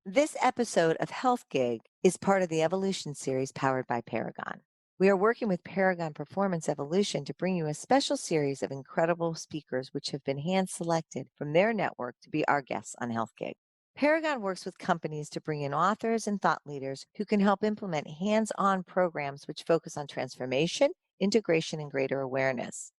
This episode of Health Gig is part of the Evolution series powered by Paragon. We are working with Paragon Performance Evolution to bring you a special series of incredible speakers which have been hand selected from their network to be our guests on Health Gig. Paragon works with companies to bring in authors and thought leaders who can help implement hands on programs which focus on transformation, integration, and greater awareness.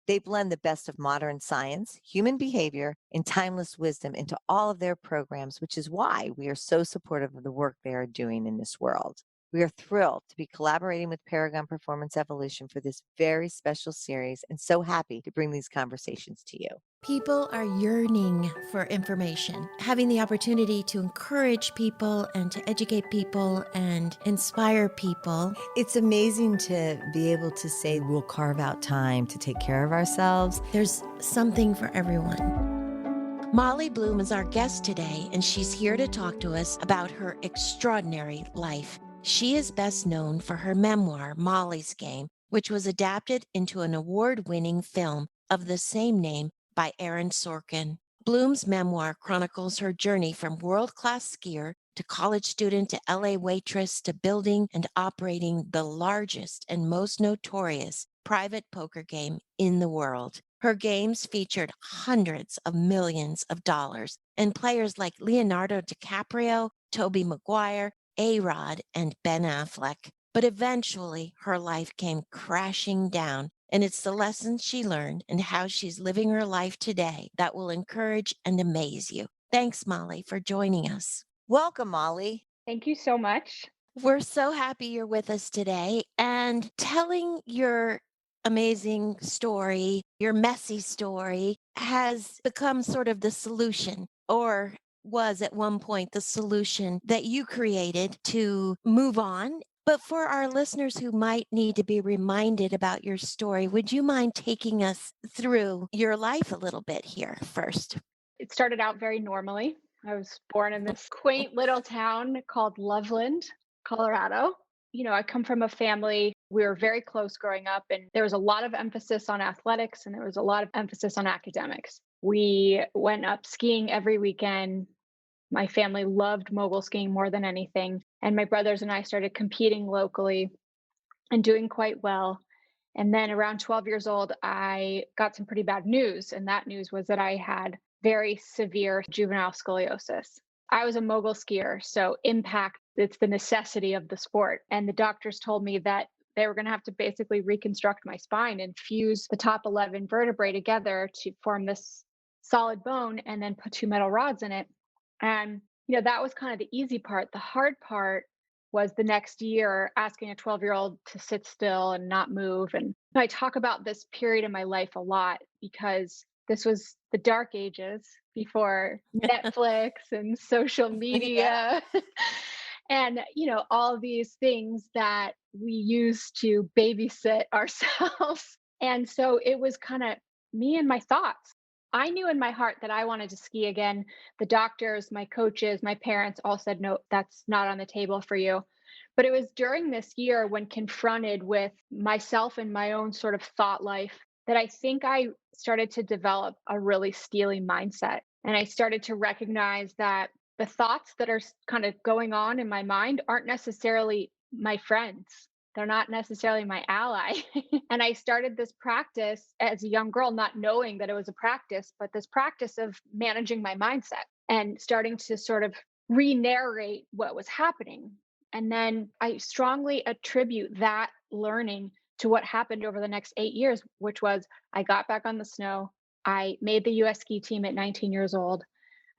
They blend the best of modern science, human behavior, and timeless wisdom into all of their programs, which is why we are so supportive of the work they are doing in this world. We are thrilled to be collaborating with Paragon Performance Evolution for this very special series and so happy to bring these conversations to you. People are yearning for information. Having the opportunity to encourage people and to educate people and inspire people. It's amazing to be able to say we'll carve out time to take care of ourselves. There's something for everyone. Molly Bloom is our guest today, and she's here to talk to us about her extraordinary life. She is best known for her memoir, Molly's Game, which was adapted into an award-winning film of the same name by Aaron Sorkin. Bloom's memoir chronicles her journey from world-class skier to college student to LA waitress to building and operating the largest and most notorious private poker game in the world. Her games featured hundreds of millions of dollars and players like Leonardo DiCaprio, Tobey Maguire, A-Rod, and Ben Affleck. But eventually, her life came crashing down, and it's the lessons she learned and how she's living her life today that will encourage and amaze you. Thanks, Molly, for joining us. Welcome, Molly. Thank you so much. We're so happy you're with us today and telling your amazing story, your messy story, has become sort of the solution, or was at one point the solution that you created to move on. But for our listeners who might need to be reminded about your story, would you mind taking us through your life a little bit here first? It started out very normally. I was born in this quaint little town called Loveland, Colorado. I come from a family, we were very close growing up, and there was a lot of emphasis on athletics and there was a lot of emphasis on academics. We went up skiing every weekend. My family loved mogul skiing more than anything. And my brothers and I started competing locally and doing quite well. And then around 12 years old, I got some pretty bad news. And that news was that I had very severe juvenile scoliosis. I was a mogul skier, so impact, it's the necessity of the sport. And the doctors told me that they were going to have to basically reconstruct my spine and fuse the top 11 vertebrae together to form this solid bone and then put two metal rods in it. And, that was kind of the easy part. The hard part was the next year asking a 12-year-old to sit still and not move. And I talk about this period in my life a lot because this was the dark ages before Netflix and social Yeah. media and, all of these things that we use to babysit ourselves. And so it was kind of me and my thoughts. I knew in my heart that I wanted to ski again. The doctors, my coaches, my parents all said, no, that's not on the table for you. But it was during this year when confronted with myself and my own sort of thought life that I think I started to develop a really steely mindset. And I started to recognize that the thoughts that are kind of going on in my mind aren't necessarily my friends. They're not necessarily my ally. And I started this practice as a young girl, not knowing that it was a practice, but this practice of managing my mindset and starting to sort of re narrate what was happening. And then I strongly attribute that learning to what happened over the next 8 years, which was I got back on the snow. I made the US ski team at 19 years old.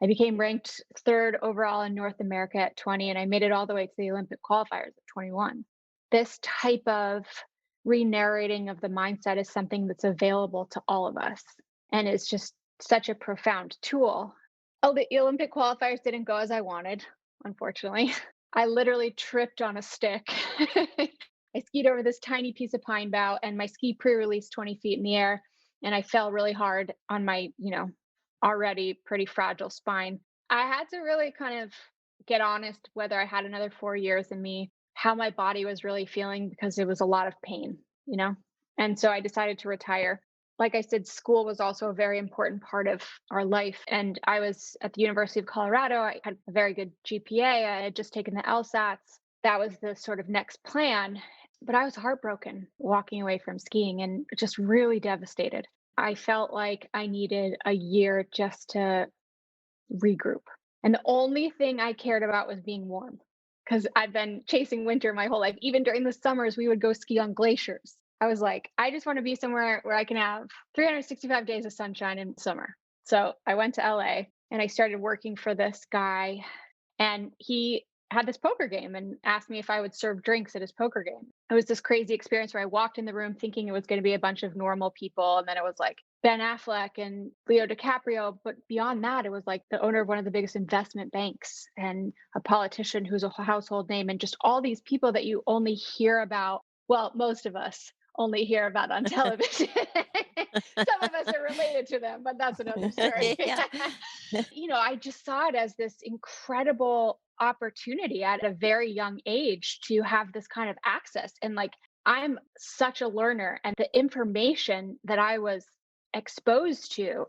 I became ranked third overall in North America at 20, and I made it all the way to the Olympic qualifiers at 21. This type of re-narrating of the mindset is something that's available to all of us, and it's just such a profound tool. Oh, the Olympic qualifiers didn't go as I wanted, unfortunately. I literally tripped on a stick. I skied over this tiny piece of pine bough, and my ski pre-released 20 feet in the air, and I fell really hard on my, already pretty fragile spine. I had to really kind of get honest whether I had another 4 years in me, how my body was really feeling because it was a lot of pain. And so I decided to retire. like I said, school was also a very important part of our life. And I was at the University of Colorado. I had a very good GPA. I had just taken the LSATs. That was the sort of next plan. But I was heartbroken walking away from skiing and just really devastated. I felt like I needed a year just to regroup. And the only thing I cared about was being warm because I've been chasing winter my whole life. Even during the summers, we would go ski on glaciers. I was like, I just want to be somewhere where I can have 365 days of sunshine in summer. So I went to LA and I started working for this guy, and he had this poker game and asked me if I would serve drinks at his poker game. It was this crazy experience where I walked in the room thinking it was going to be a bunch of normal people. And then it was like Ben Affleck and Leo DiCaprio. But beyond that, it was like the owner of one of the biggest investment banks and a politician who's a household name, and just all these people that you only hear about. Well, most of us only hear about on television. Some of us are related to them, but that's another story. Yeah. I just saw it as this incredible opportunity at a very young age to have this kind of access. And like, I'm such a learner, and the information that I was exposed to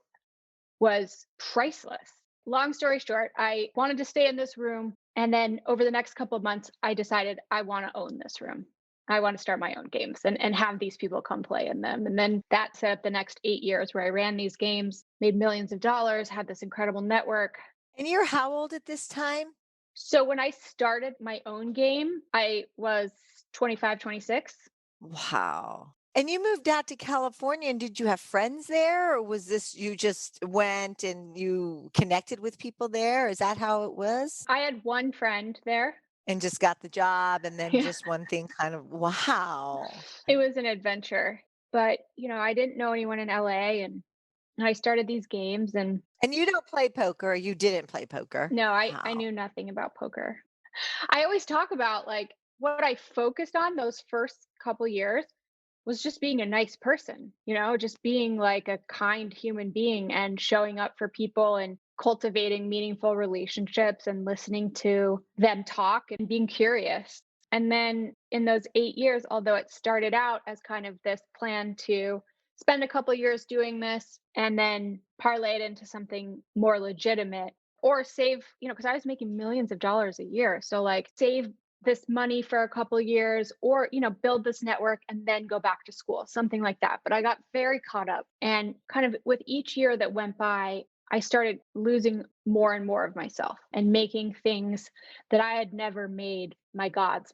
was priceless. Long story short, I wanted to stay in this room. And then over the next couple of months, I decided I want to own this room. I want to start my own games and have these people come play in them. And then that set up the next 8 years where I ran these games, made millions of dollars, had this incredible network. And you're how old at this time? So when I started my own game, I was 25, 26. Wow. And you moved out to California, and did you have friends there, or was this you just went and you connected with people there? Is that how it was? I had one friend there. And just got the job, and then Yeah, just one thing kind of wow. it was an adventure. But, I didn't know anyone in LA, and I started these games, and And you don't play poker, or you didn't play poker? no, I Wow. knew nothing about poker. I always talk about like what I focused on those first couple years was just being a nice person, just being like a kind human being and showing up for people and cultivating meaningful relationships and listening to them talk and being curious. And then in those 8 years, although it started out as kind of this plan to spend a couple years doing this and then parlay it into something more legitimate, or save, because I was making millions of dollars a year. So like save this money for a couple years, or build this network and then go back to school, something like that. But I got very caught up, and kind of with each year that went by, I started losing more and more of myself and making things that I had never made my gods,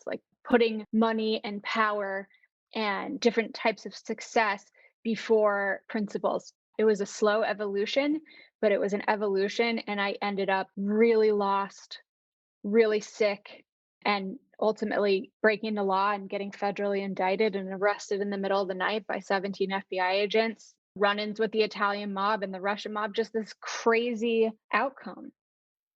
like putting money and power and different types of success before principles. It was a slow evolution, but it was an evolution, and I ended up really lost, really sick, and ultimately breaking the law and getting federally indicted and arrested in the middle of the night by 17 FBI agents, run-ins with the Italian mob and the Russian mob, just this crazy outcome.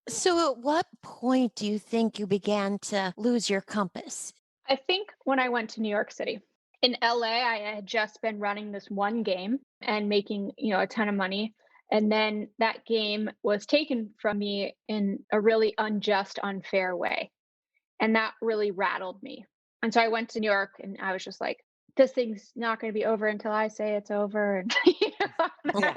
So, at what point do you think you began to lose your compass? I think when I went to New York City. In LA, I had just been running this one game and making, a ton of money. And then that game was taken from me in a really unjust, unfair way. And that really rattled me. And so I went to New York and I was just like, this thing's not going to be over until I say it's over. And Yeah.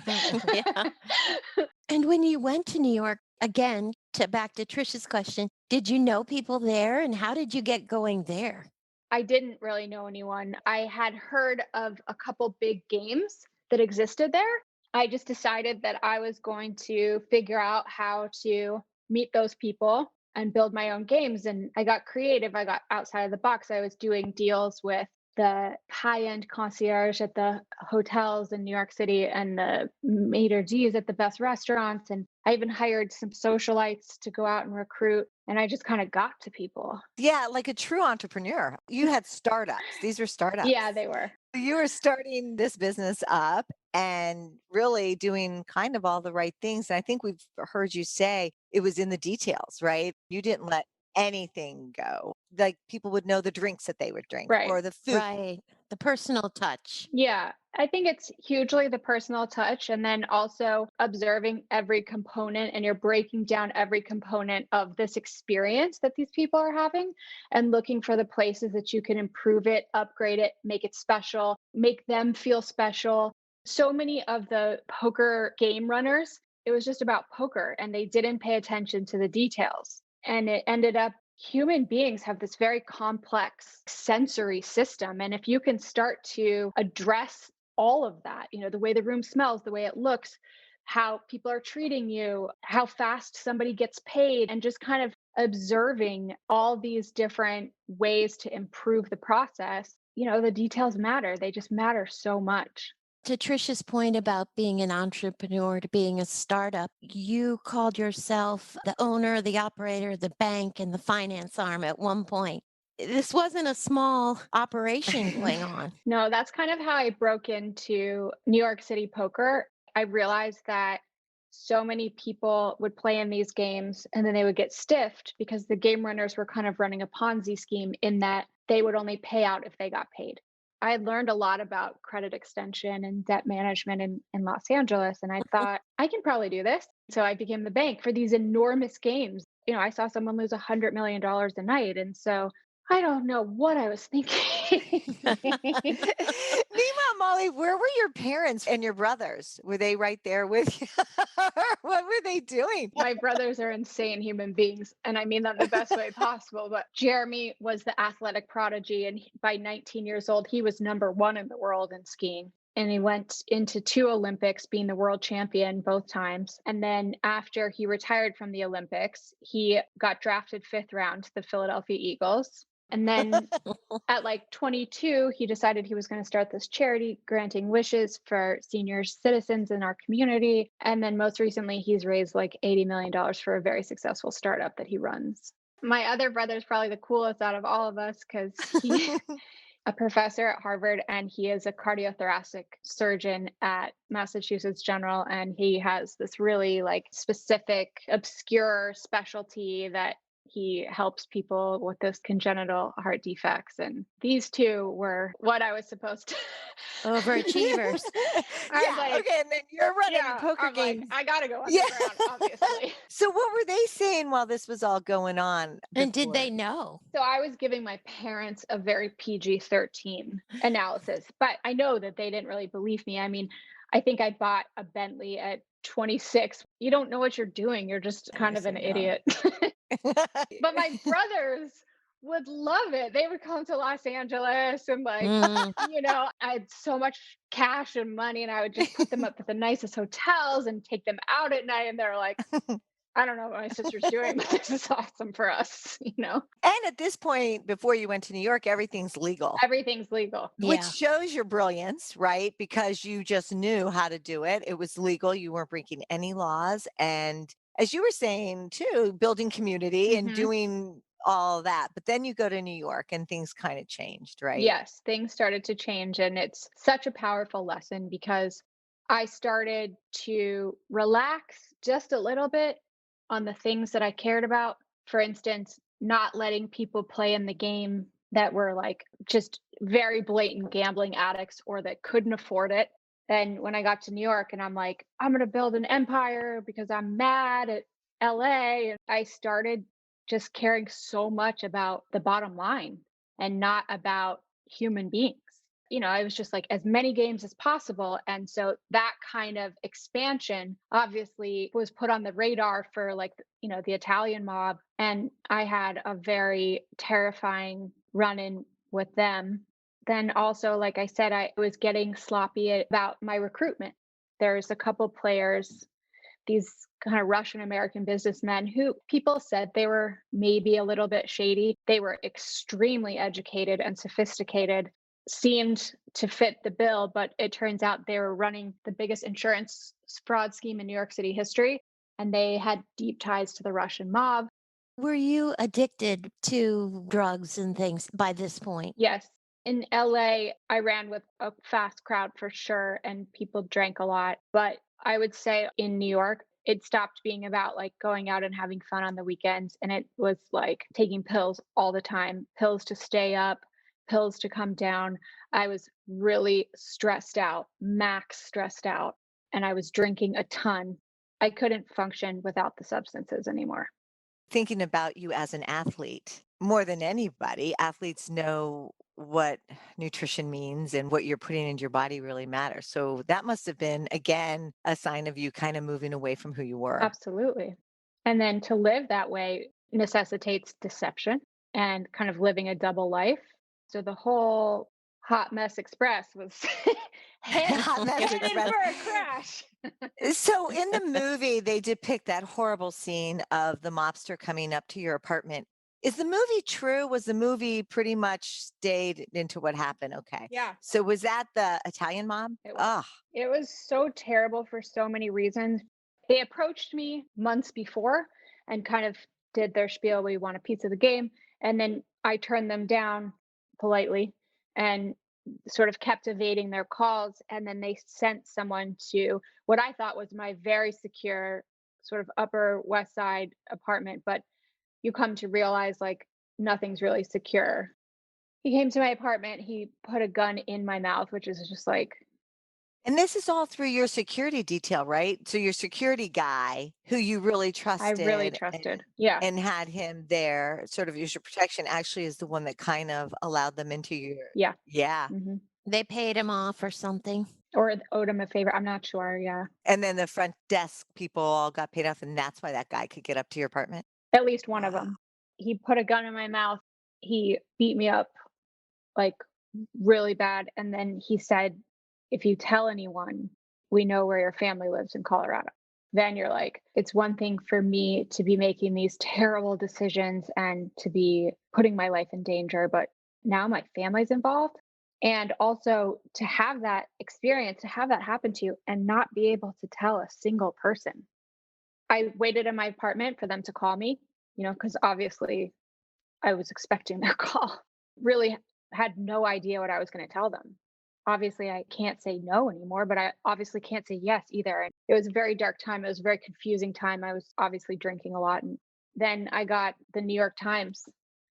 that Yeah. stuff. And when you went to New York, again, to back to Trisha's question, did you know people there and how did you get going there? I didn't really know anyone. I had heard of a couple big games that existed there. I just decided that I was going to figure out how to meet those people and build my own games. And I got creative. I got outside of the box. I was doing deals with the high end concierge at the hotels in New York City and the maitre d's at the best restaurants. And I even hired some socialites to go out and recruit. And I just kind of got to people. Yeah, like a true entrepreneur. You had startups. These were Yeah, startups. they were. You were starting this business up and really doing kind of all the right things. And I think we've heard you say it was in the details, right? You didn't let anything go. Like people would know the drinks that they would drink Right. or the food. Right. The personal touch. Yeah. I think it's hugely the personal touch and then also observing every component, and you're breaking down every component of this experience that these people are having and looking for the places that you can improve it, upgrade it, make it special, make them feel special. So many of the poker game runners, it was just about poker and they didn't pay attention to the details. And it ended up human beings have this very complex sensory system. And if you can start to address all of that, the way the room smells, the way it looks, how people are treating you, how fast somebody gets paid, and just kind of observing all these different ways to improve the process, the details matter. They just matter so much. To Trisha's point about being an entrepreneur, to being a startup, you called yourself the owner, the operator, the bank, and the finance arm at one point. This wasn't a small operation going on. No, that's kind of how I broke into New York City poker. I realized that so many people would play in these games and then they would get stiffed because the game runners were kind of running a Ponzi scheme in that they would only pay out if they got paid. I had learned a lot about credit extension and debt management in Los Angeles, and I thought, I can probably do this. So I became the bank for these enormous games. I saw someone lose $100 million a night. And so I don't know what I was thinking. Meanwhile, Molly, where were your parents and your brothers? Were they right there with you? What were they doing? My brothers are insane human beings, and I mean that in the best way possible. But Jeremy was the athletic prodigy, and by 19 years old, he was number one in the world in skiing. And he went into two Olympics, being the world champion both times. And then after he retired from the Olympics, he got drafted fifth round to the Philadelphia Eagles. And then at like 22, he decided he was going to start this charity granting wishes for senior citizens in our community. And then most recently, he's raised like $80 million for a very successful startup that he runs. My other brother is probably the coolest out of all of us because he a professor at Harvard and he is a cardiothoracic surgeon at Massachusetts General. And he has this really like specific, obscure specialty that he helps people with those congenital heart defects. And these two were what I was supposed to. Overachievers. I was like, okay, and then you're running yeah, poker I'm like, games. I gotta go Yeah. underground, obviously. So what were they saying while this was all going on And did they before? know? So I was giving my parents a very PG-13 analysis, but I know that they didn't really believe me. I mean, I think I bought a Bentley at 26. You don't know what you're doing. You're just You're kind of so an young. idiot. But my brothers would love it. They would come to Los Angeles and like, Mm. I had so much cash and money and I would just put them up at the nicest hotels and take them out at night. And they're like, I don't know what my sister's doing, but this is awesome for us. And at this point, before you went to New York, everything's legal, Everything's legal. which Yeah. shows your brilliance, right? Because you just knew how to do it. It was legal. You weren't breaking any laws. And as you were saying too, building community and Hmm. doing all that. But then you go to New York and things kind of changed, right? Yes, things started to change. And it's such a powerful lesson because I started to relax just a little bit on the things that I cared about. For instance, not letting people play in the game that were like just very blatant gambling addicts or that couldn't afford it. And when I got to New York and I'm like, I'm going to build an empire because I'm mad at LA, and I started just caring so much about the bottom line and not about human beings. I was just like as many games as possible. And so that kind of expansion obviously was put on the radar for like, the Italian mob. And I had a very terrifying run in with them. Then also, like I said, I was getting sloppy about my recruitment. There's a couple players, these kind of Russian American businessmen who people said they were maybe a little bit shady. They were extremely educated and sophisticated, seemed to fit the bill, but it turns out they were running the biggest insurance fraud scheme in New York City history. And they had deep ties to the Russian mob. Were you addicted to drugs and things by this point? Yes. In LA, I ran with a fast crowd for sure, and people drank a lot. But I would say in New York, it stopped being about like going out and having fun on the weekends. And it was like taking pills all the time, pills to stay up, pills to come down. I was really stressed out, max stressed out, and I was drinking a ton. I couldn't function without the substances anymore. Thinking about you as an athlete, more than anybody, athletes know what nutrition means and what you're putting into your body really matters. So that must have been, again, a sign of you kind of moving away from who you were. Absolutely. And then to live that way necessitates deception and kind of living a double life. So the whole hot mess express was Hot Mess headed Express. for a crash. So in the movie, they depict that horrible scene of the mobster coming up to your apartment. Is the movie true? Was the movie pretty much stayed into what happened? Okay. Yeah, So was that the Italian mob? it was. Oh, It was so terrible for so many reasons. They approached me months before and kind of did their spiel. We want a piece of the game. And then I turned them down politely and sort of kept evading their calls. And then they sent someone to what I thought was my very secure sort of Upper West Side apartment. But you come to realize like nothing's really secure. He came to my apartment. He put a gun in my mouth, which is just like, and this is all through your security detail, right? So your security guy who you really I really trusted trusted. Yeah. and had him there sort of as your protection actually is the one that kind of allowed them into your Yeah. yeah. Mhm. They paid him off or something. Or owed him a favor, I'm not sure, yeah. And then the front desk people all got paid off, and that's why that guy could get up to your apartment? At least one of Wow. them. He put a gun in my mouth, he beat me up, like, really bad, and then he said, "If you tell anyone, we know where your family lives in Colorado." Then you're like, it's one thing for me to be making these terrible decisions and to be putting my life in danger, but now my family's involved. And also to have that experience, to have that happen to you and not be able to tell a single person. I waited in my apartment for them to call me, because obviously I was expecting their call. Really had no idea what I was going to tell them. Obviously, I can't say no anymore, but I obviously can't say yes either. And it was a very dark time. It was a very confusing time. I was obviously drinking a lot. And then I got the New York Times,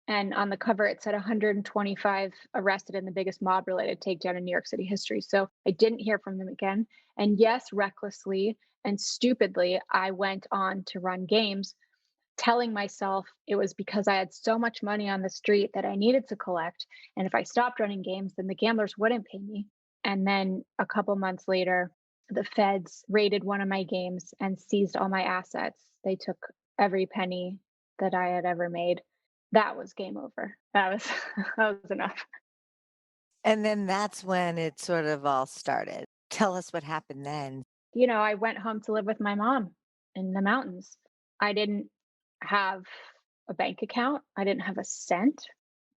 and on the cover it said 125 arrested in the biggest mob related takedown in New York City history. So I didn't hear from them again. And yes, recklessly and stupidly, I went on to run games telling myself it was because I had so much money on the street that I needed to collect. And if I stopped running games, then the gamblers wouldn't pay me. And then a couple months later, the feds raided one of my games and seized all my assets. They took every penny that I had ever made. That was game over. That was that was enough. And then that's when it sort of all started. Tell us what happened then. I went home to live with my mom in the mountains. I didn't have a bank account. I didn't have a cent.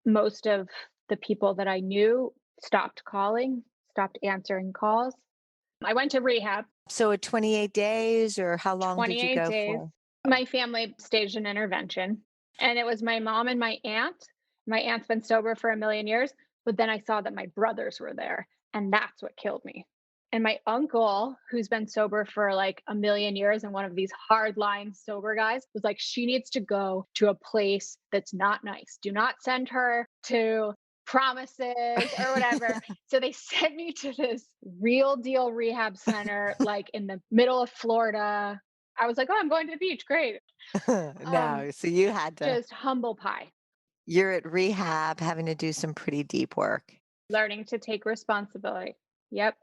Most of the people that I knew stopped calling, stopped answering calls. I went to rehab, So at 28 days, or how long did you 28 go days. for? My family staged an intervention, and it was my mom and my aunt. My aunt's been sober for a million years, but then I saw that my brothers were there, and that's what killed me. And my uncle, who's been sober for like a million years and one of these hardline sober guys, was like, she needs to go to a place that's not nice. Do not send her to promises or whatever. So they sent me to this real deal rehab center, like in the middle of Florida. I was like, oh, I'm going to the beach. Great. Um, No, so you had to just humble pie, you're at rehab having to do some pretty deep work. learning to take responsibility. Yep.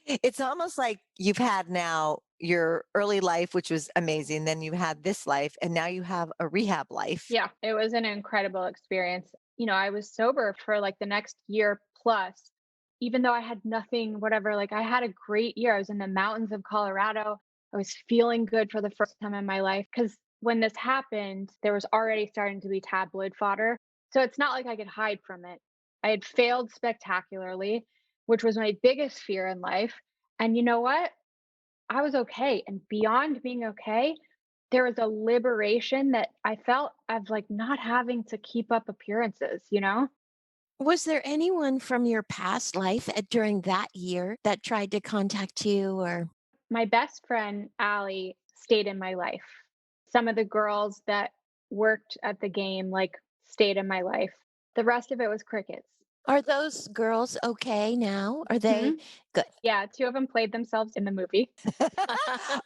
It's almost like you've had now your early life, which was amazing, then you had this life, and now you have a rehab life. Yeah. It was an incredible experience. I was sober for like the next year plus, even though I had nothing, whatever. Like I had a great year. I was in the mountains of Colorado. I was feeling good for the first time in my life because when this happened, there was already starting to be tabloid fodder. So it's not like I could hide from it. I had failed spectacularly, which was my biggest fear in life. And you know what? I was okay. And beyond being okay, there was a liberation that I felt of like not having to keep up appearances. Was there anyone from your past life during that year that tried to contact you or My best friend, Allie, stayed in my life. Some of the girls that worked at the game, like, stayed in my life. The rest of it was crickets. Are those girls okay now? Are they Mhm. good? Yeah, 2 of them played themselves in the movie.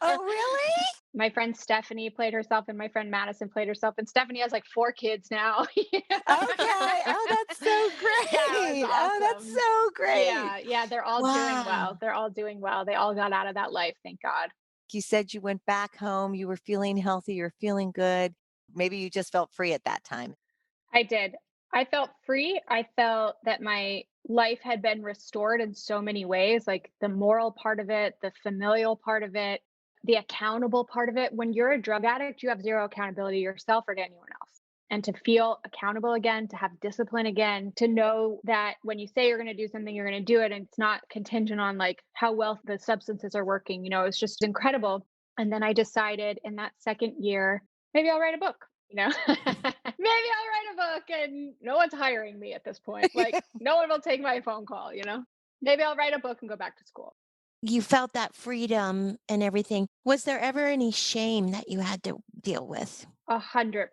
Oh, really? My friend Stephanie played herself, and my friend Madison played herself, and Stephanie has, like, 4 kids now. Okay. Oh, that's so Yeah, it was great. Oh, that's awesome. so great. Yeah, yeah, they're all doing Wow. well. They're all doing well. They all got out of that life, thank God. You said you went back home, you were feeling healthy, you're feeling good. Maybe you just felt free at that time. I did. I felt free. I felt that my life had been restored in so many ways, like the moral part of it, the familial part of it, the accountable part of it. When you're a drug addict, you have zero accountability to yourself or to anyone else. And to feel accountable again, to have discipline again, to know that when you say you're going to do something, you're going to do it. And it's not contingent on like how well the substances are working. It's just incredible. And then I decided in that second year, maybe I'll write a book. Maybe I'll write a book and no one's hiring me at this point. Like, no one will take my phone call. Maybe I'll write a book and go back to school. You felt that freedom and everything. Was there ever any shame that you had to deal with? 100%.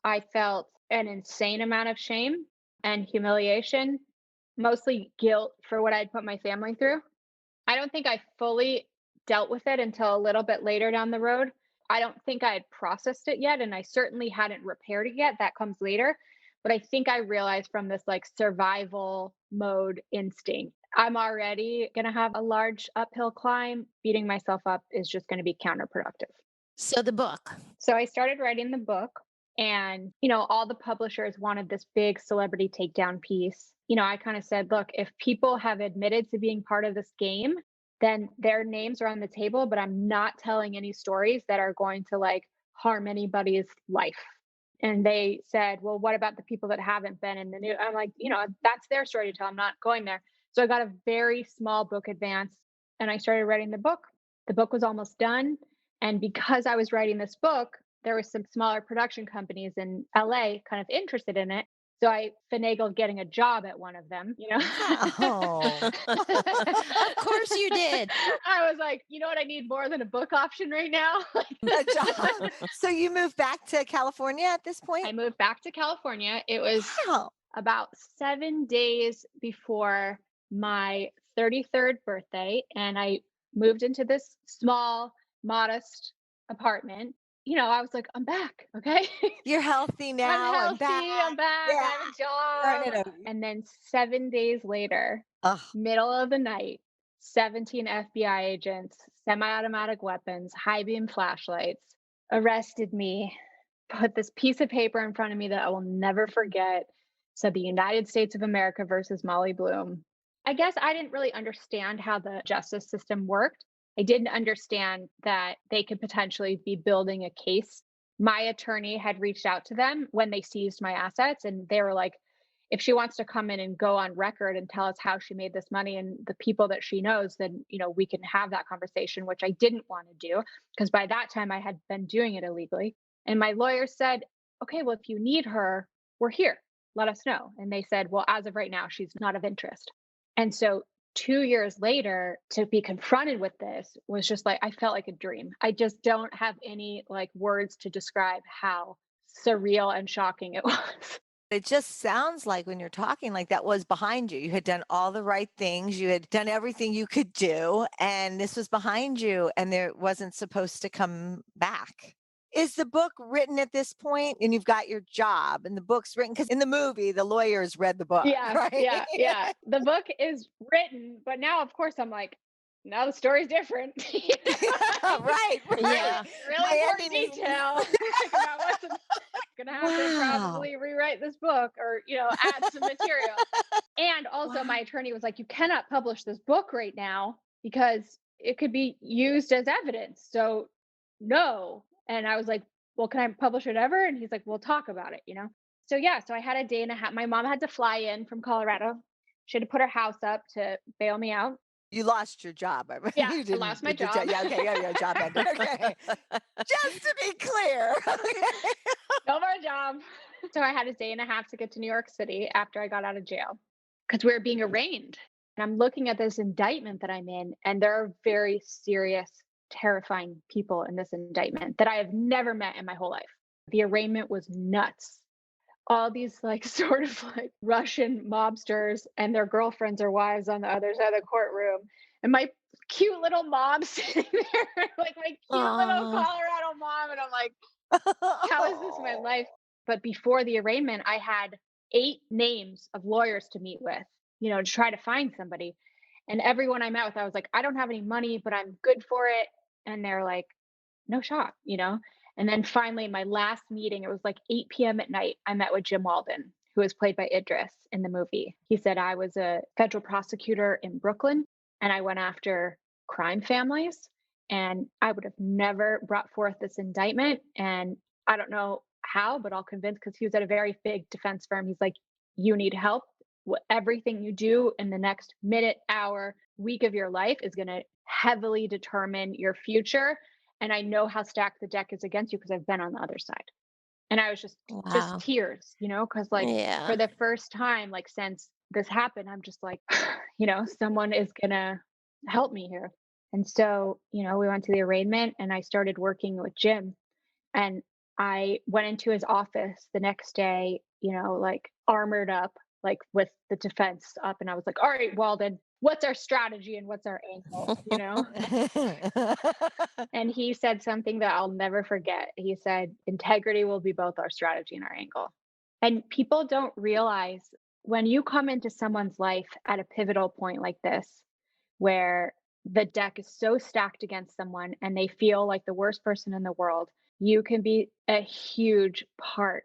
I felt an insane amount of shame and humiliation, mostly guilt for what I'd put my family through. I don't think I fully dealt with it until a little bit later down the road. I don't think I had processed it yet, and I certainly hadn't repaired it yet. That comes later. But I think I realized from this like survival mode instinct, I'm already going to have a large uphill climb. Beating myself up is just going to be counterproductive. So the book. So I started writing the book, and all the publishers wanted this big celebrity takedown piece. I kind of said, look, if people have admitted to being part of this game, then their names are on the table, but I'm not telling any stories that are going to like harm anybody's life. And they said, well, what about the people that haven't been in the news? I'm like, that's their story to tell. I'm not going there. So I got a very small book advance and I started writing the book. The book was almost done. And because I was writing this book, there was some smaller production companies in LA kind of interested in it. So I finagled getting a job at one of them. Wow. Of course you did. I was like, you know what? I need more than a book option right now. A job. So you moved back to California at this point? I moved back to California. It was Wow. about 7 days before my 33rd birthday. And I moved into this small, modest apartment. I was like, I'm back. Okay. You're healthy I'm now. I'm back. healthy. I'm back. Yeah. I have a Starting job. it over. And then 7 days later, Oh, middle of the night, 17 FBI agents, semi automatic weapons, high beam flashlights arrested me, put this piece of paper in front of me that I will never forget. Said the United States of America versus Molly Bloom. I guess I didn't really understand how the justice system worked. I didn't understand that they could potentially be building a case. My attorney had reached out to them when they seized my assets, and they were like, if she wants to come in and go on record and tell us how she made this money and the people that she knows, then we can have that conversation, which I didn't want to do because by that time I had been doing it illegally. And my lawyer said, okay, well, if you need her, we're here. Let us know. And they said, well, as of right now, she's not of interest. And so 2 years later, to be confronted with this was just like, I felt like a dream. I just don't have any like words to describe how surreal and shocking it was. it just sounds like when you're talking like that was behind you. You had done all the right things. You had done everything you could do, and this was behind you, and there wasn't supposed to come back. Is the book written at this point and you've got your job and the book's written? Because in the movie, the lawyers read the book, Yeah, right? yeah, yeah. The book is written, but now, of course, I'm like, now the story's different. Right, right. Yeah. Really My important ending is detail like about what's gonna have to wow. probably rewrite this book or add some material. And also, Wow. my attorney was like, you cannot publish this book right now because it could be used as evidence. So, no. And I was like, well, can I publish it ever? And he's like, we'll talk about it. So, yeah, so I had a day and a half. My mom had to fly in from Colorado. She had to put her house up to bail me out. You lost your job. I mean, Yeah, you I lost didn't, my but the job. yeah, okay, yeah, your job ended. Okay. Just to be clear. Okay. No more job. So I had a day and a half to get to New York City after I got out of jail because we were being arraigned. And I'm looking at this indictment that I'm in, and there are very serious, terrifying people in this indictment that I have never met in my whole life. The arraignment was nuts. all these like sort of like Russian mobsters and their girlfriends or wives on the other side of the courtroom. And my cute little mom sitting there, like my cute little Oh, Colorado mom. And I'm like, how is this my life? But before the arraignment, I had 8 names of lawyers to meet with, to try to find somebody. And everyone I met with, I was like, I don't have any money, but I'm good for it. And they're like, no shot. And then finally, my last meeting, it was like 8 p.m. at night. I met with Jim Walden, who was played by Idris in the movie. He said, I was a federal prosecutor in Brooklyn and I went after crime families. And I would have never brought forth this indictment. And I don't know how, but I'll convince because he was at a very big defense firm. He's like, you need help. Everything you do in the next minute, hour, week of your life is going to heavily determine your future, and I know how stacked the deck is against you because I've been on the other side. And I was just wow. tears, because like for Yeah. the first time, like since this happened, I'm just like, someone is gonna help me here. And so, we went to the arraignment and I started working with Jim, and I went into his office the next day, like armored up, like with the defense up. And I was like, all right, Walden, what's our strategy and what's our angle? And he said something that I'll never forget. He said, integrity will be both our strategy and our angle. And people don't realize when you come into someone's life at a pivotal point like this, where the deck is so stacked against someone and they feel like the worst person in the world, you can be a huge part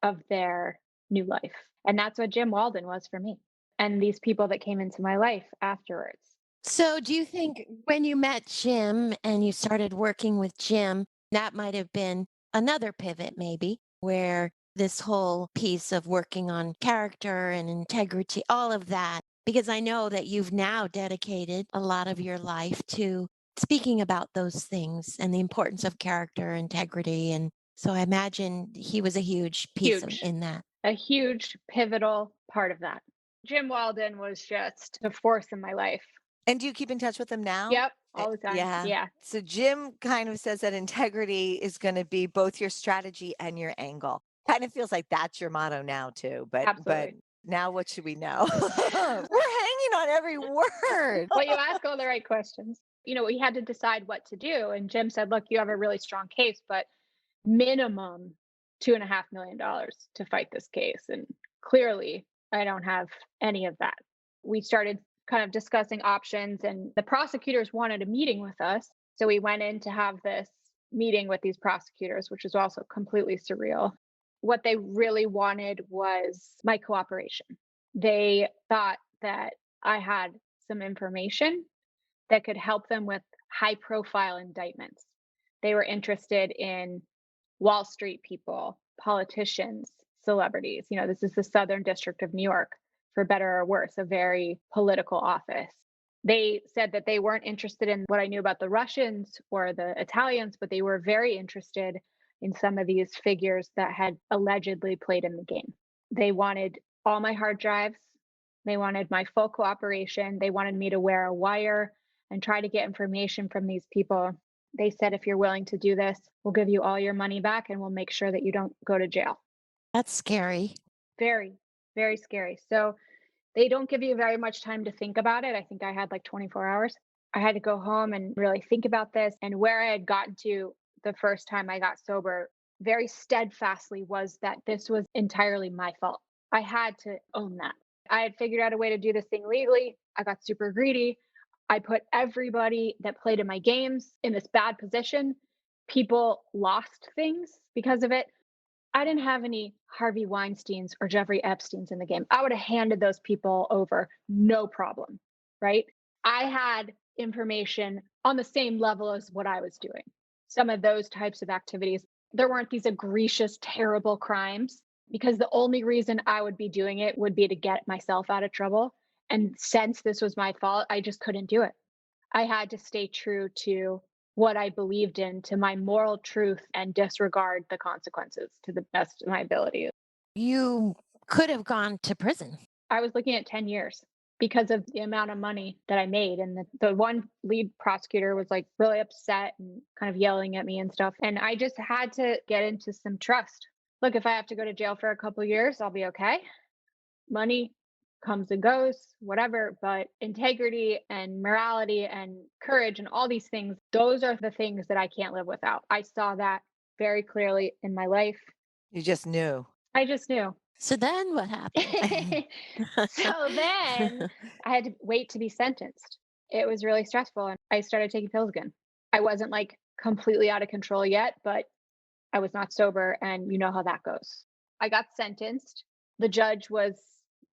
of their new life. And that's what Jim Walden was for me. And these people that came into my life afterwards. So, do you think when you met Jim and you started working with Jim, that might have been another pivot, maybe, where this whole piece of working on character and integrity, all of that? Because I know that you've now dedicated a lot of your life to speaking about those things and the importance of character, integrity. And so I imagine he was a huge piece Huge. in that. A huge pivotal part of that. Jim Walden was just a force in my life. And do you keep in touch with them now? Yep, all the time. Yeah. Yeah, So Jim kind of says that integrity is going to be both your strategy and your angle. Kind of feels like that's your motto now too. But absolutely. now what should we know? We're hanging on every word. Well, you ask all the right questions. We had to decide what to do. And Jim said, look, you have a really strong case, but minimum $2.5 million to fight this case. And clearly, I don't have any of that. We started kind of discussing options, and the prosecutors wanted a meeting with us. So we went in to have this meeting with these prosecutors, which was also completely surreal. What they really wanted was my cooperation. They thought that I had some information that could help them with high profile indictments. They were interested in Wall Street people, politicians, celebrities. This is the Southern District of New York, for better or worse, a very political office. They said that they weren't interested in what I knew about the Russians or the Italians, but they were very interested in some of these figures that had allegedly played in the game. They wanted all my hard drives. They wanted my full cooperation. They wanted me to wear a wire and try to get information from these people. They said, if you're willing to do this, we'll give you all your money back and we'll make sure that you don't go to jail. That's scary. Very, very scary. So they don't give you very much time to think about it. I think I had like 24 hours. I had to go home and really think about this. And where I had gotten to the first time I got sober very steadfastly was that this was entirely my fault. I had to own that. I had figured out a way to do this thing legally. I got super greedy. I put everybody that played in my games in this bad position. People lost things because of it. I didn't have any Harvey Weinsteins or Jeffrey Epsteins in the game. I would have handed those people over, no problem, right? I had information on the same level as what I was doing. Some of those types of activities, there weren't these egregious, terrible crimes because the only reason I would be doing it would be to get myself out of trouble. And since this was my fault, I just couldn't do it. I had to stay true to what I believed in, to my moral truth, and disregard the consequences to the best of my ability. You could have gone to prison. I was looking at 10 years because of the amount of money that I made. And the one lead prosecutor was like really upset and kind of yelling at me and stuff. And I just had to get into some trust. look, if I have to go to jail for a couple of years, I'll be okay. Money comes and goes, whatever, but integrity and morality and courage and all these things, those are the things that I can't live without. I saw that very clearly in my life. You just knew. I just knew. So then what happened? So then I had to wait to be sentenced. It was really stressful and I started taking pills again. I wasn't like completely out of control yet, but I was not sober and you know how that goes. I got sentenced. The judge was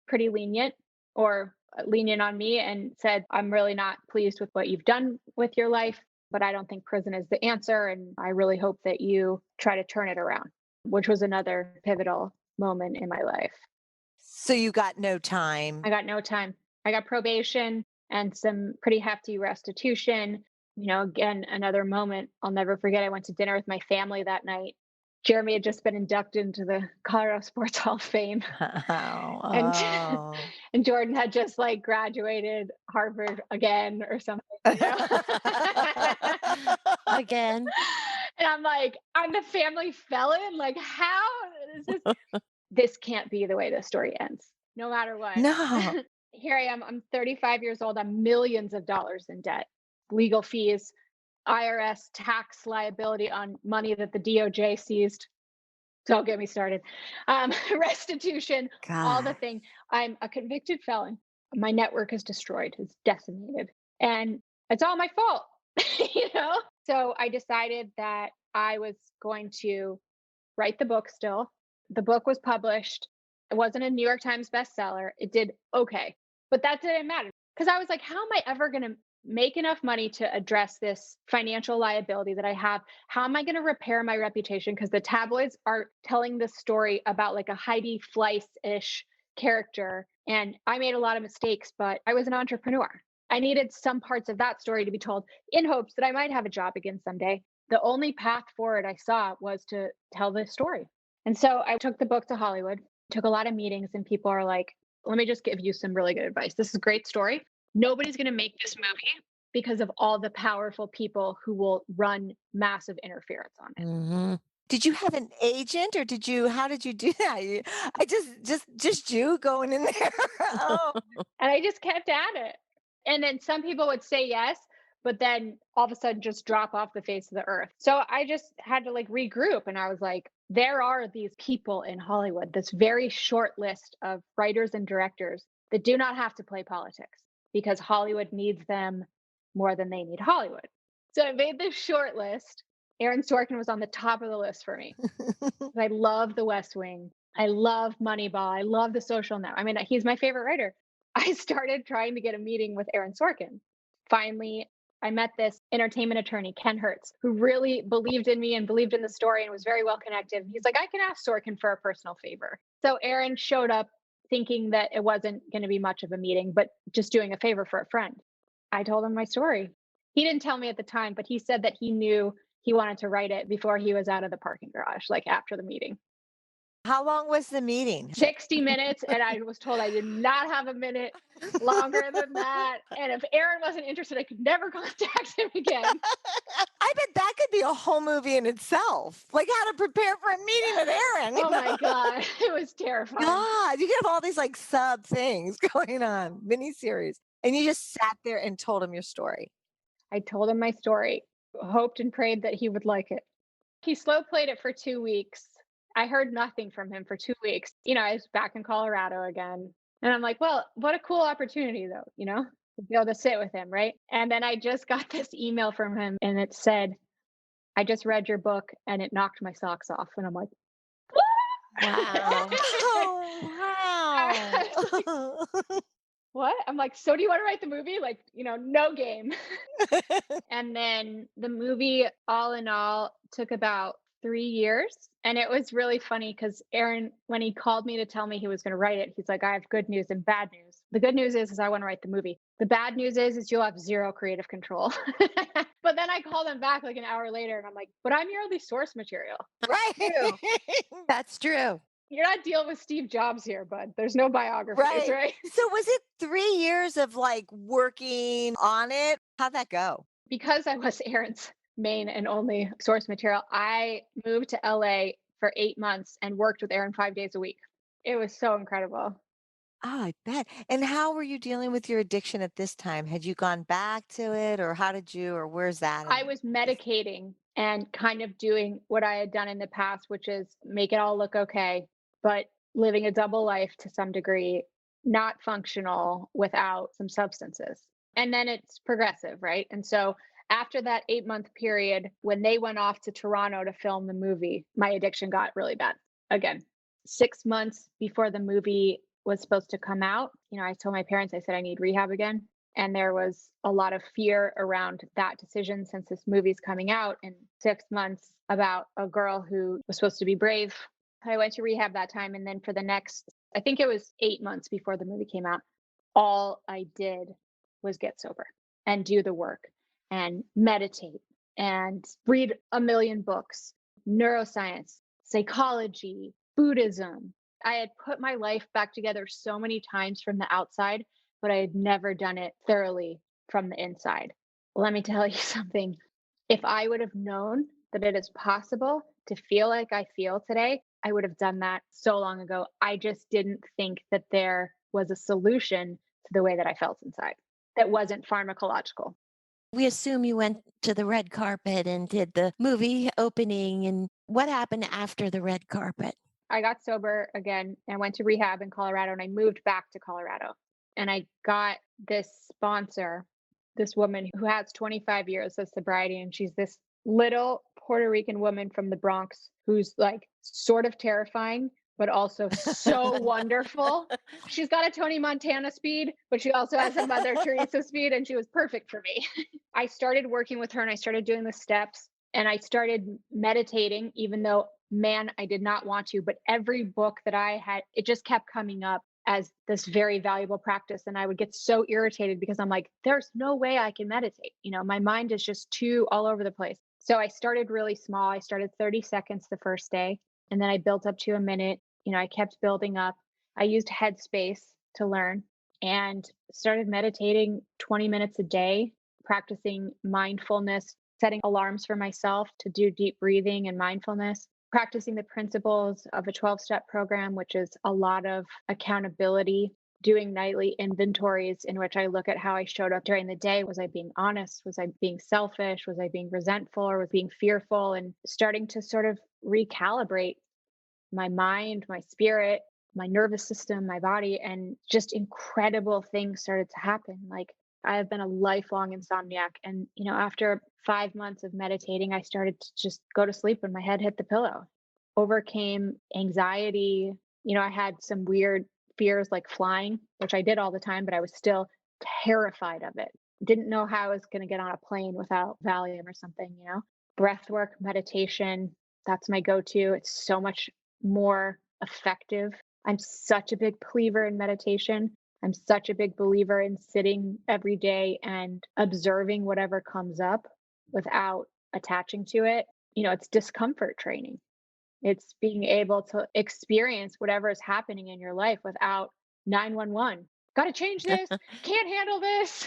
pretty lenient or lenient on me and said, I'm really not pleased with what you've done with your life, but I don't think prison is the answer. And I really hope that you try to turn it around, which was another pivotal moment in my life. So you got no time. I got no time. I got probation and some pretty hefty restitution. You know, again, another moment I'll never forget. I went to dinner with my family that night. Jeremy had just been inducted into the Colorado Sports Hall of Fame. And Oh. and Jordan had just like graduated Harvard again or something, you know? Again. And I'm like, I'm the family felon. Like, how is this can't be the way this story ends, no matter what. No. Here I am. I'm 35 years old. I'm millions of dollars in debt, legal fees, IRS tax liability on money that the DOJ seized. Don't get me started. Restitution, all the God. thing. I'm a convicted felon. My network is destroyed, it's decimated. And it's all my fault, you know? So I decided that I was going to write the book still. The book was published. It wasn't a New York Times bestseller. It did okay. But that didn't matter because I was like, how am I ever going to make enough money to address this financial liability that I have? How am I going to repair my reputation? Because the tabloids are telling this story about like a Heidi Fleiss-ish character. And I made a lot of mistakes, but I was an entrepreneur. I needed some parts of that story to be told in hopes that I might have a job again someday. The only path forward I saw was to tell this story. And so I took the book to Hollywood, took a lot of meetings, and people are like, let me just give you some really good advice. This is a great story. Nobody's going to make this movie because of all the powerful people who will run massive interference on it. Mm-hmm. Did you have an agent or how did you do that? I just you going in there. Oh. And I just kept at it. And then some people would say yes, but then all of a sudden just drop off the face of the earth. So I just had to like regroup. And I was like, there are these people in Hollywood, this very short list of writers and directors that do not have to play politics because Hollywood needs them more than they need Hollywood. So I made this short list. Aaron Sorkin was on the top of the list for me. I love The West Wing. I love Moneyball. I love The Social Network. I mean, he's my favorite writer. I started trying to get a meeting with Aaron Sorkin. Finally, I met this entertainment attorney, Ken Hertz, who really believed in me and believed in the story and was very well connected. He's like, I can ask Sorkin for a personal favor. So Aaron showed up thinking that it wasn't going to be much of a meeting, but just doing a favor for a friend. I told him my story. He didn't tell me at the time, but he said that he knew he wanted to write it before he was out of the parking garage, like after the meeting. How long was the meeting? 60 minutes. And I was told I did not have a minute longer than that. And if Aaron wasn't interested, I could never contact him again. I bet that could be a whole movie in itself. Like how to prepare for a meeting with Aaron. Oh my God. It was terrifying. God, you could have all these like sub things going on, miniseries. And you just sat there and told him your story. I told him my story, hoped and prayed that he would like it. He slow played it for 2 weeks. I heard nothing from him for 2 weeks. You know, I was back in Colorado again. And I'm like, well, what a cool opportunity though, you know, to be able to sit with him, right? And then I just got this email from him and it said, I just read your book and it knocked my socks off. And I'm like, Wow. Oh, wow. what? I'm like, so do you want to write the movie? Like, you know, no game. And then the movie, all in all, took about 3 years. And it was really funny because Aaron, when he called me to tell me he was going to write it, he's like, I have good news and bad news. The good news is I want to write the movie. The bad news is you'll have zero creative control. But then I called him back like an hour later and I'm like, but I'm your only source material. Right. That's true. You're not dealing with Steve Jobs here, bud. There's no biographies, right? So was it 3 years of like working on it? How'd that go? Because I was Aaron's main and only source material, I moved to LA for 8 months and worked with Aaron 5 days a week. It was so incredible. Oh, I bet. And how were you dealing with your addiction at this time? Had you gone back to it, or how did you, or where's that? I And was just, medicating and kind of doing what I had done in the past, which is make it all look okay, but living a double life to some degree, not functional without some substances. And then it's progressive, right? And so after that 8 month period, when they went off to Toronto to film the movie, my addiction got really bad again. 6 months before the movie was supposed to come out, I told my parents, I said, I need rehab again. And there was a lot of fear around that decision since this movie's coming out in 6 months about a girl who was supposed to be brave. I went to rehab that time. And then for the next, I think it was 8 months before the movie came out, all I did was get sober and do the work and meditate and read a million books, neuroscience, psychology, Buddhism. I had put my life back together so many times from the outside, but I had never done it thoroughly from the inside. Let me tell you something. If I would have known that it is possible to feel like I feel today, I would have done that so long ago. I just didn't think that there was a solution to the way that I felt inside that wasn't pharmacological. We assume you went to the red carpet and did the movie opening. And what happened after the red carpet? I got sober again and went to rehab in Colorado and I moved back to Colorado. And I got this sponsor, this woman who has 25 years of sobriety. And she's this little Puerto Rican woman from the Bronx who's like sort of terrifying, but also so wonderful. She's got a Tony Montana speed, but she also has a Mother Teresa speed. And she was perfect for me. I started working with her and I started doing the steps and I started meditating, even though, man, I did not want to. But every book that I had, it just kept coming up as this very valuable practice. And I would get so irritated because I'm like, there's no way I can meditate. My mind is just too all over the place. So I started really small. I started 30 seconds the first day, and then I built up to a minute. I kept building up. I used Headspace to learn and started meditating 20 minutes a day, practicing mindfulness, setting alarms for myself to do deep breathing and mindfulness, practicing the principles of a 12-step program, which is a lot of accountability, doing nightly inventories in which I look at how I showed up during the day. Was I being honest? Was I being selfish? Was I being resentful or was being fearful? And starting to sort of recalibrate my mind, my spirit, my nervous system, my body, and just incredible things started to happen. Like I have been a lifelong insomniac. And, after 5 months of meditating, I started to just go to sleep when my head hit the pillow. Overcame anxiety. I had some weird fears like flying, which I did all the time, but I was still terrified of it. Didn't know how I was going to get on a plane without Valium or something. Breath work, meditation, that's my go to. It's so much more effective. I'm such a big believer in meditation. I'm such a big believer in sitting every day and observing whatever comes up without attaching to it. It's discomfort training. It's being able to experience whatever is happening in your life without 911. Got to change this. Can't handle this.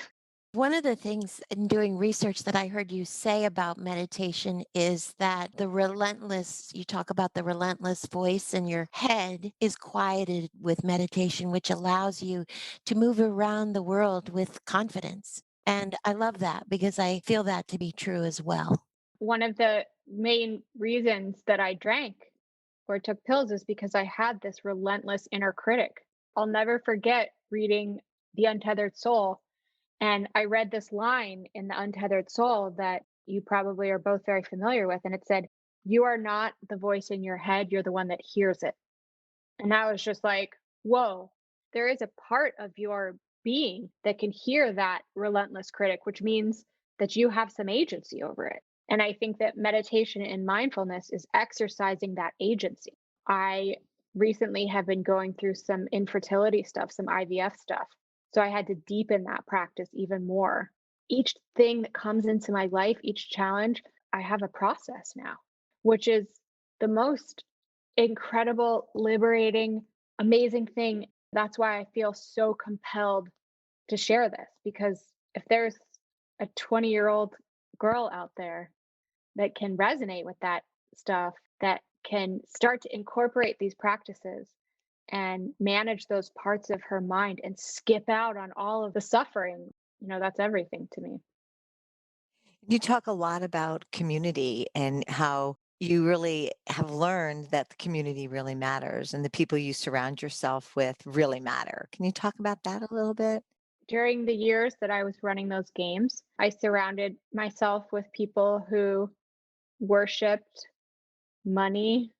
One of the things in doing research that I heard you say about meditation is that you talk about the relentless voice in your head is quieted with meditation, which allows you to move around the world with confidence. And I love that because I feel that to be true as well. One of the main reasons that I drank or took pills is because I had this relentless inner critic. I'll never forget reading The Untethered Soul. And I read this line in The Untethered Soul that you probably are both very familiar with. And it said, "You are not the voice in your head, you're the one that hears it." And I was just like, whoa, there is a part of your being that can hear that relentless critic, which means that you have some agency over it. And I think that meditation and mindfulness is exercising that agency. I recently have been going through some infertility stuff, some IVF stuff. So I had to deepen that practice even more. Each thing that comes into my life, each challenge, I have a process now, which is the most incredible, liberating, amazing thing. That's why I feel so compelled to share this, because if there's a 20-year-old girl out there that can resonate with that stuff, that can start to incorporate these practices and manage those parts of her mind and skip out on all of the suffering, that's everything to me. You talk a lot about community and how you really have learned that the community really matters and the people you surround yourself with really matter. Can you talk about that a little bit? During the years that I was running those games, I surrounded myself with people who worshiped money,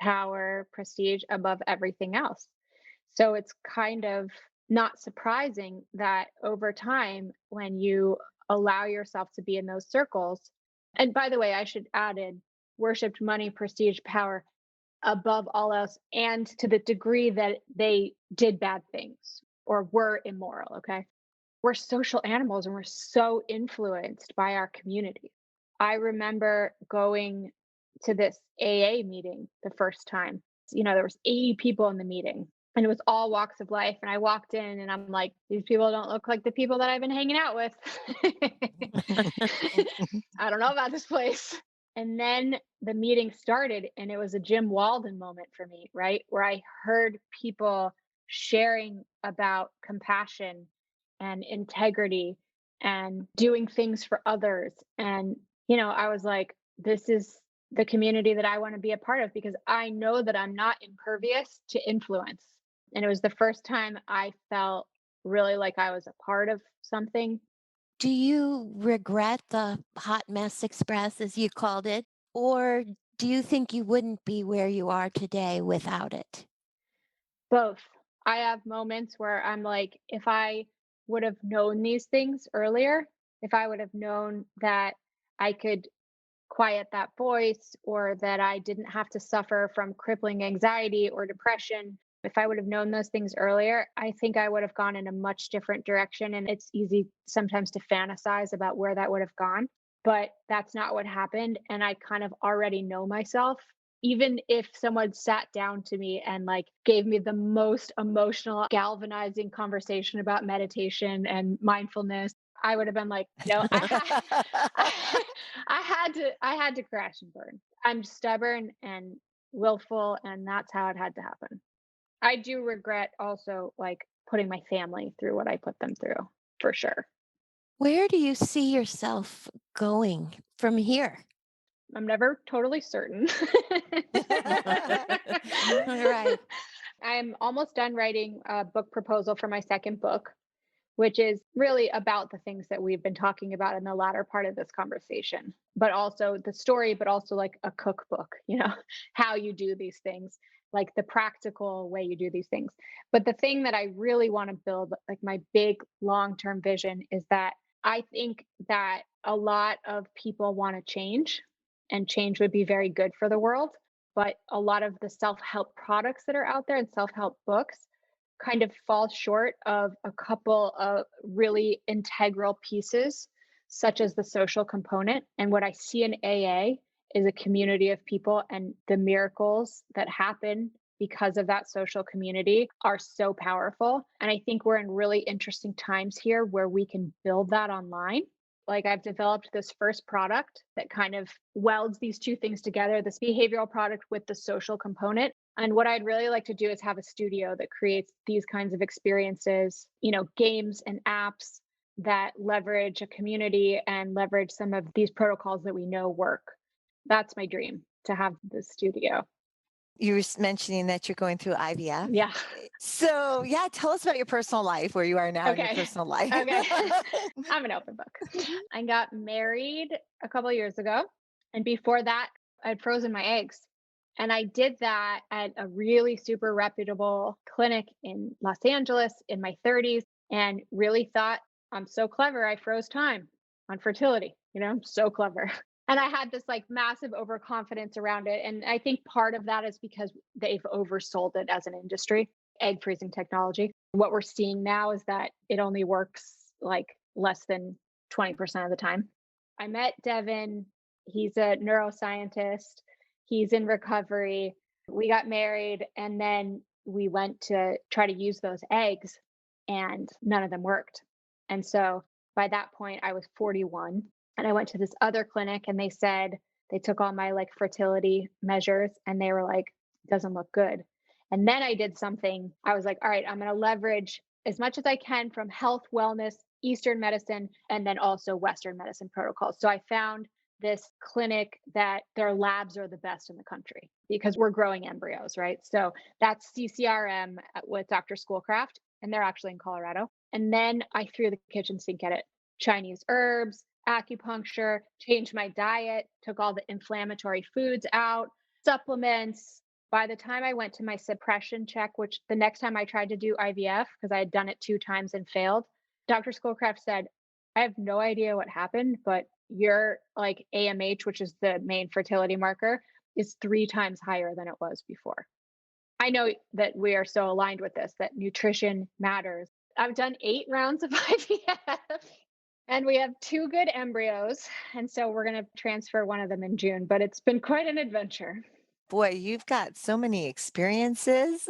power, prestige above everything else. So it's kind of not surprising that over time, when you allow yourself to be in those circles, and by the way, I should add in worshiped money, prestige, power above all else, and to the degree that they did bad things or were immoral. Okay. We're social animals and we're so influenced by our community. I remember going to this AA meeting the first time. There was 80 people in the meeting and it was all walks of life. And I walked in and I'm like, these people don't look like the people that I've been hanging out with. I don't know about this place. And then the meeting started and it was a Jim Walden moment for me, right? Where I heard people sharing about compassion and integrity and doing things for others. And, I was like, this is the community that I want to be a part of because I know that I'm not impervious to influence. And it was the first time I felt really like I was a part of something. Do you regret the hot mess express, as you called it? Or do you think you wouldn't be where you are today without it? Both. I have moments where I'm like, if I would have known these things earlier, if I would have known that I could quiet that voice or that I didn't have to suffer from crippling anxiety or depression, if I would have known those things earlier, I think I would have gone in a much different direction. And it's easy sometimes to fantasize about where that would have gone, but that's not what happened. And I kind of already know myself. Even if someone sat down to me and like gave me the most emotional, galvanizing conversation about meditation and mindfulness, I would have been like, no, I had to crash and burn. I'm stubborn and willful, and that's how it had to happen. I do regret also like putting my family through what I put them through, for sure. Where do you see yourself going from here? I'm never totally certain. Right. I'm almost done writing a book proposal for my second book, which is really about the things that we've been talking about in the latter part of this conversation, but also the story, but also like a cookbook, how you do these things, like the practical way you do these things. But the thing that I really want to build, like my big long term vision, is that I think that a lot of people want to change, and change would be very good for the world. But a lot of the self help products that are out there and self help books kind of fall short of a couple of really integral pieces, such as the social component. And what I see in AA is a community of people, and the miracles that happen because of that social community are so powerful. And I think we're in really interesting times here where we can build that online. Like I've developed this first product that kind of welds these two things together, this behavioral product with the social component. And what I'd really like to do is have a studio that creates these kinds of experiences, games and apps that leverage a community and leverage some of these protocols that we know work. That's my dream, to have this studio. You were mentioning that you're going through IVF. Yeah. So, yeah, tell us about your personal life, where you are now in your Okay. personal life. Okay. I'm an open book. I got married a couple of years ago. And before that, I'd frozen my eggs. And I did that at a really super reputable clinic in Los Angeles in my 30s and really thought, I'm so clever. I froze time on fertility. I'm so clever. And I had this like massive overconfidence around it. And I think part of that is because they've oversold it as an industry, egg freezing technology. What we're seeing now is that it only works like less than 20% of the time. I met Devin. He's a neuroscientist. He's in recovery. We got married and then we went to try to use those eggs and none of them worked. And so by that point, I was 41 and I went to this other clinic and they said, They took all my like fertility measures and they were like, doesn't look good. And then I did something. I was like, all right, I'm going to leverage as much as I can from health, wellness, Eastern medicine, and then also Western medicine protocols. So I found this clinic that their labs are the best in the country because we're growing embryos, right? So that's CCRM with Dr. Schoolcraft, and they're actually in Colorado. And then I threw the kitchen sink at it. Chinese herbs, acupuncture, changed my diet, took all the inflammatory foods out, supplements. By the time I went to my suppression check, which the next time I tried to do IVF, because I had done it 2 times and failed, Dr. Schoolcraft said, I have no idea what happened, but your like AMH, which is the main fertility marker, is 3 times higher than it was before. I know that we are so aligned with this, that nutrition matters. I've done 8 rounds of IVF and we have 2 good embryos. And so we're going to transfer one of them in June, but it's been quite an adventure. Boy, you've got so many experiences.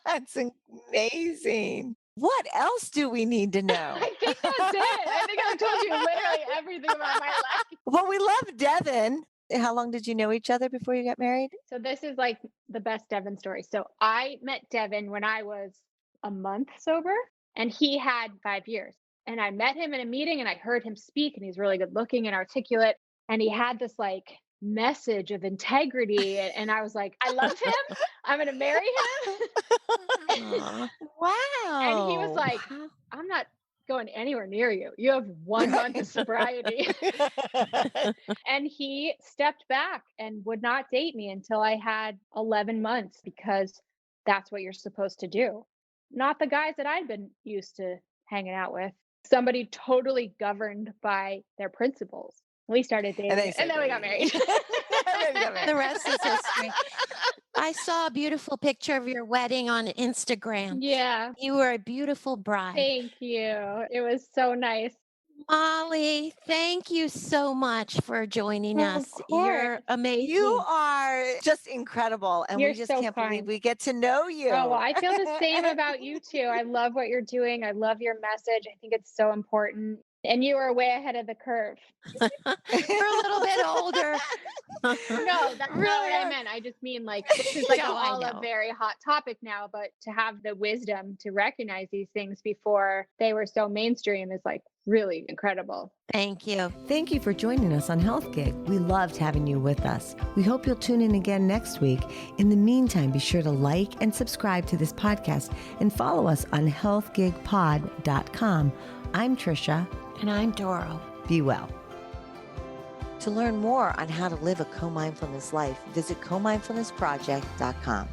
That's amazing. What else do we need to know? I think that's it. I think I've told you literally everything about my life. Well, we love Devin. How long did you know each other before you got married? So this is like the best Devin story. So I met Devin when I was a month sober and he had 5 years. And I met him in a meeting and I heard him speak and he's really good looking and articulate. And he had this like message of integrity. And I was like, I love him. I'm going to marry him. And he was Wow. like, I'm not going anywhere near you. You have 1 month of sobriety. And he stepped back and would not date me until I had 11 months because that's what you're supposed to do. Not the guys that I'd been used to hanging out with. Somebody totally governed by their principles. We started dating and then we got married. The rest is history. I saw a beautiful picture of your wedding on Instagram. Yeah. You were a beautiful bride. Thank you. It was so nice. Molly, thank you so much for joining Of us. You're course. amazing. You are just incredible. And You're we just so can't believe kind. we get to know you. Oh, well, I feel the same about you too. I love what you're doing. I love your message. I think it's so important. And you are way ahead of the curve. We're a little bit older. No, that's not what I meant. I just mean like this is like No, I all a know. very hot topic now, but to have the wisdom to recognize these things before they were so mainstream is like really incredible. Thank you. Thank you for joining us on Health Gig. We loved having you with us. We hope you'll tune in again next week. In the meantime, be sure to like and subscribe to this podcast and follow us on healthgigpod.com. I'm Trisha. And I'm Doro. Be well. To learn more on how to live a co-mindfulness life, visit comindfulnessproject.com.